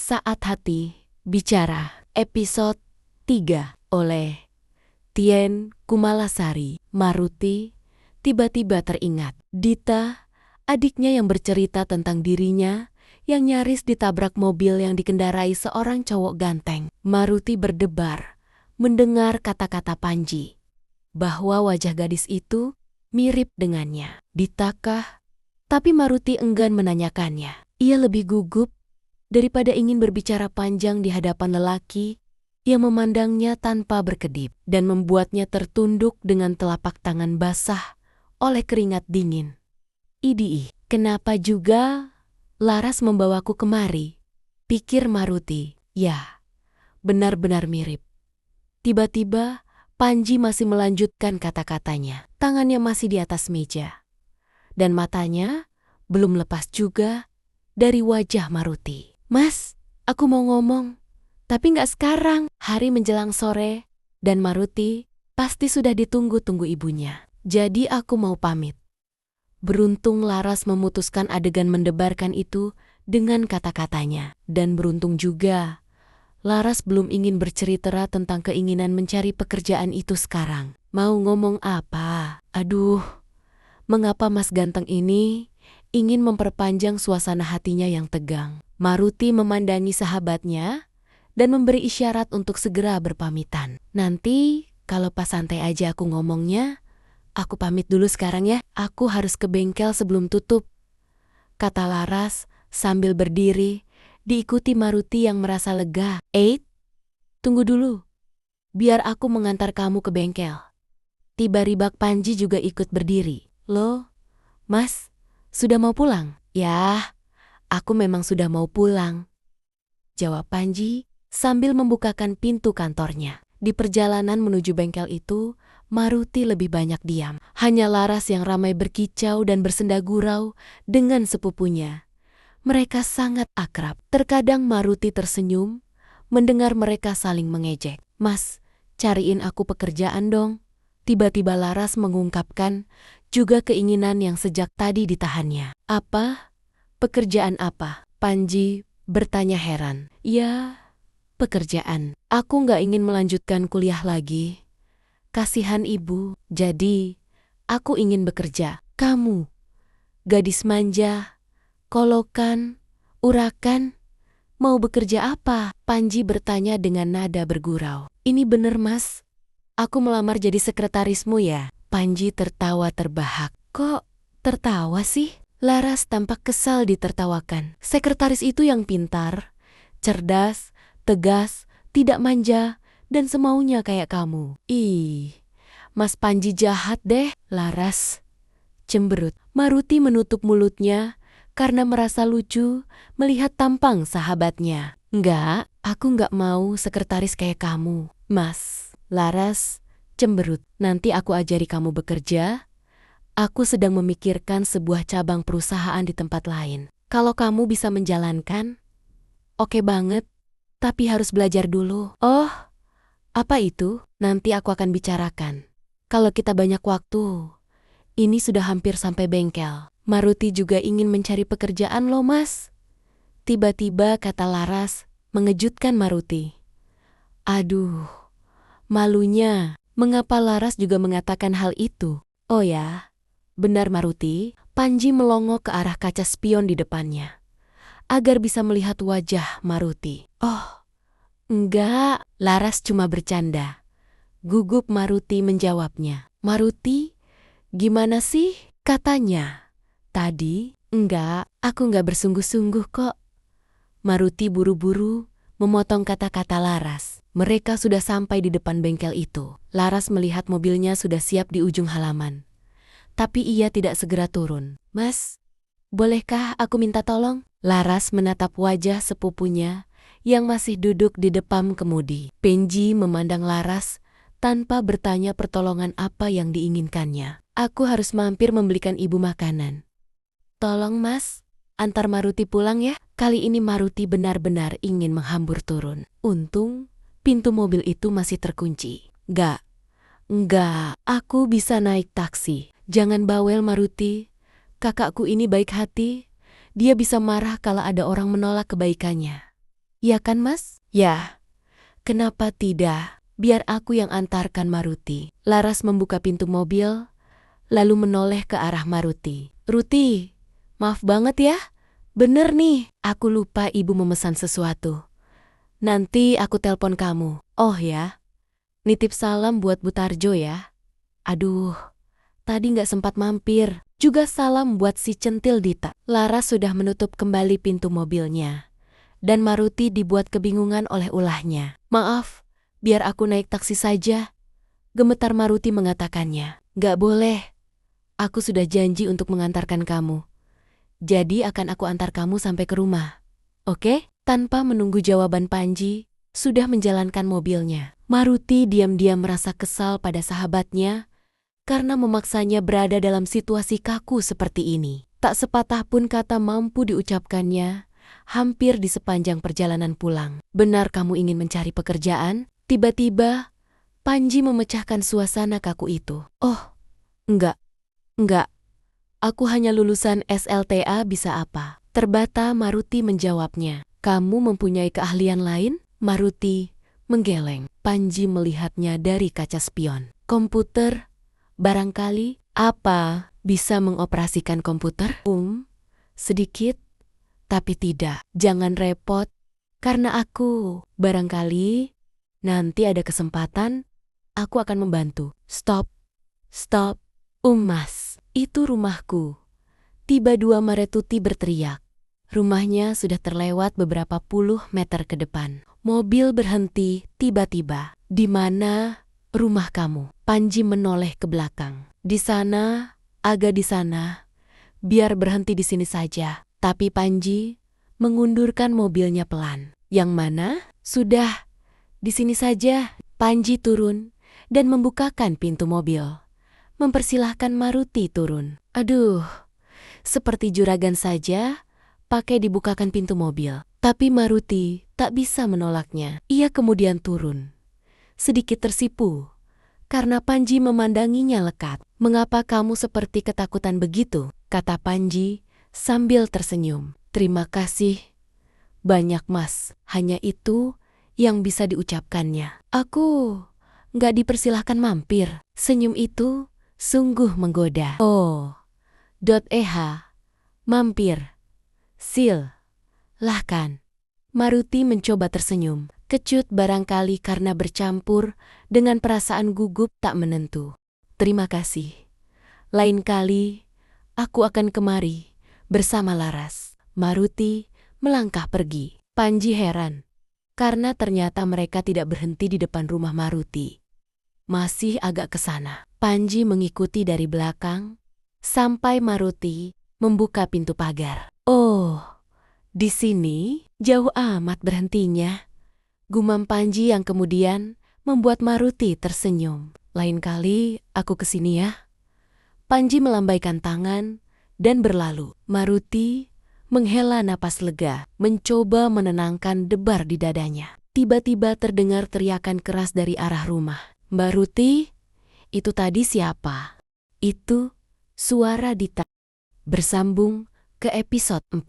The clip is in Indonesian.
Saat Hati Bicara, episode 3 oleh Tien Kumalasari. Maruti tiba-tiba teringat Dita, adiknya yang bercerita tentang dirinya yang nyaris ditabrak mobil yang dikendarai seorang cowok ganteng. Maruti berdebar mendengar kata-kata Panji bahwa wajah gadis itu mirip dengannya. Ditakah? Tapi Maruti enggan menanyakannya. Ia lebih gugup daripada ingin berbicara panjang di hadapan lelaki yang memandangnya tanpa berkedip dan membuatnya tertunduk dengan telapak tangan basah oleh keringat dingin. Idih, kenapa juga Laras membawaku kemari? Pikir Maruti. Ya, benar-benar mirip. Tiba-tiba Panji masih melanjutkan kata-katanya. Tangannya masih di atas meja dan matanya belum lepas juga dari wajah Maruti. Mas, aku mau ngomong, tapi nggak sekarang. Hari menjelang sore, dan Maruti pasti sudah ditunggu-tunggu ibunya. Jadi aku mau pamit. Beruntung Laras memutuskan adegan mendebarkan itu dengan kata-katanya. Dan beruntung juga, Laras belum ingin bercerita tentang keinginan mencari pekerjaan itu sekarang. Mau ngomong apa? Aduh, mengapa Mas ganteng ini ingin memperpanjang suasana hatinya yang tegang? Maruti memandangi sahabatnya dan memberi isyarat untuk segera berpamitan. Nanti kalau pas santai aja aku ngomongnya, aku pamit dulu sekarang ya. Aku harus ke bengkel sebelum tutup, kata Laras sambil berdiri diikuti Maruti yang merasa lega. Tunggu dulu, biar aku mengantar kamu ke bengkel. Tiba-tiba Panji juga ikut berdiri. Loh, Mas, sudah mau pulang? Yah, aku memang sudah mau pulang, jawab Panji sambil membukakan pintu kantornya. Di perjalanan menuju bengkel itu, Maruti lebih banyak diam. Hanya Laras yang ramai berkicau dan bersenda gurau dengan sepupunya. Mereka sangat akrab. Terkadang Maruti tersenyum mendengar mereka saling mengejek. Mas, cariin aku pekerjaan dong. Tiba-tiba Laras mengungkapkan juga keinginan yang sejak tadi ditahannya. Apa? Pekerjaan apa? Panji bertanya heran. Ya, pekerjaan. Aku nggak ingin melanjutkan kuliah lagi. Kasihan ibu. Jadi, aku ingin bekerja. Kamu, gadis manja, kolokan, urakan, mau bekerja apa? Panji bertanya dengan nada bergurau. Ini bener Mas, aku melamar jadi sekretarismu ya. Panji tertawa terbahak. Kok tertawa sih? Laras tampak kesal ditertawakan. Sekretaris itu yang pintar, cerdas, tegas, tidak manja, dan semaunya kayak kamu. Ih, Mas Panji jahat deh. Laras cemberut. Maruti menutup mulutnya karena merasa lucu melihat tampang sahabatnya. Enggak, aku enggak mau sekretaris kayak kamu, Mas. Laras cemberut. Nanti aku ajari kamu bekerja. Aku sedang memikirkan sebuah cabang perusahaan di tempat lain. Kalau kamu bisa menjalankan, oke banget. Tapi harus belajar dulu. Oh, apa itu? Nanti aku akan bicarakan. Kalau kita banyak waktu, ini sudah hampir sampai bengkel. Maruti juga ingin mencari pekerjaan loh Mas. Tiba-tiba kata Laras mengejutkan Maruti. Aduh, malunya. Mengapa Laras juga mengatakan hal itu? Oh ya, benar Maruti. Panji melongok ke arah kaca spion di depannya agar bisa melihat wajah Maruti. Oh, enggak, Laras cuma bercanda. Gugup Maruti menjawabnya. Maruti, gimana sih? Katanya. Tadi, enggak, aku enggak bersungguh-sungguh kok. Maruti buru-buru memotong kata-kata Laras. Mereka sudah sampai di depan bengkel itu. Laras melihat mobilnya sudah siap di ujung halaman. Tapi ia tidak segera turun. Mas, bolehkah aku minta tolong? Laras menatap wajah sepupunya yang masih duduk di depan kemudi. Panji memandang Laras tanpa bertanya pertolongan apa yang diinginkannya. Aku harus mampir membelikan ibu makanan. Tolong Mas, antar Maruti pulang ya. Kali ini Maruti benar-benar ingin menghambur turun. Untung pintu mobil itu masih terkunci. Enggak, aku bisa naik taksi. Jangan bawel Maruti, kakakku ini baik hati. Dia bisa marah kalau ada orang menolak kebaikannya. Ya kan, Mas? Ya, kenapa tidak? Biar aku yang antarkan Maruti. Laras membuka pintu mobil, lalu menoleh ke arah Maruti. Ruti, maaf banget ya. Bener nih, aku lupa ibu memesan sesuatu. Nanti aku telepon kamu. Oh ya, nitip salam buat Bu Tarjo ya. Aduh, tadi nggak sempat mampir. Juga salam buat si centil Dita. Laras sudah menutup kembali pintu mobilnya. Dan Maruti dibuat kebingungan oleh ulahnya. Maaf, biar aku naik taksi saja. Gemetar Maruti mengatakannya. Gak boleh. Aku sudah janji untuk mengantarkan kamu. Jadi akan aku antar kamu sampai ke rumah. Oke? Tanpa menunggu jawaban Panji, sudah menjalankan mobilnya. Maruti diam-diam merasa kesal pada sahabatnya karena memaksanya berada dalam situasi kaku seperti ini. Tak sepatah pun kata mampu diucapkannya hampir di sepanjang perjalanan pulang. Benar kamu ingin mencari pekerjaan? Tiba-tiba, Panji memecahkan suasana kaku itu. Oh, enggak. Aku hanya lulusan SLTA bisa apa? Terbata Maruti menjawabnya. Kamu mempunyai keahlian lain? Maruti menggeleng. Panji melihatnya dari kaca spion. Komputer? Barangkali apa bisa mengoperasikan komputer? Sedikit, tapi tidak. Jangan repot, karena aku barangkali nanti ada kesempatan, aku akan membantu. Stop. Mas, itu rumahku. Tiba dua Maretuti berteriak. Rumahnya sudah terlewat beberapa puluh meter ke depan. Mobil berhenti tiba-tiba. Di mana rumah kamu? Panji menoleh ke belakang. Di sana, agak di sana. Biar berhenti di sini saja. Tapi Panji mengundurkan mobilnya pelan. Yang mana? Sudah, di sini saja. Panji turun dan membukakan pintu mobil. Mempersilahkan Maruti turun. Aduh, seperti juragan saja, pakai dibukakan pintu mobil. Tapi Maruti tak bisa menolaknya. Ia kemudian turun. Sedikit tersipu, karena Panji memandanginya lekat. Mengapa kamu seperti ketakutan begitu? Kata Panji sambil tersenyum. Terima kasih banyak Mas, hanya itu yang bisa diucapkannya. Aku nggak dipersilahkan mampir. Senyum itu sungguh menggoda. Mampir. Silahkan. Maruti mencoba tersenyum, kecut barangkali karena bercampur dengan perasaan gugup tak menentu. Terima kasih. Lain kali, aku akan kemari bersama Laras. Maruti melangkah pergi. Panji heran, karena ternyata mereka tidak berhenti di depan rumah Maruti. Masih agak ke sana. Panji mengikuti dari belakang, sampai Maruti membuka pintu pagar. Oh, di sini jauh amat berhentinya. Gumam Panji yang kemudian membuat Maruti tersenyum. Lain kali aku kesini ya. Panji melambaikan tangan dan berlalu. Maruti menghela napas lega, mencoba menenangkan debar di dadanya. Tiba-tiba terdengar teriakan keras dari arah rumah. Mbak Ruti, itu tadi siapa? Itu suara Dita. Bersambung ke episode 4.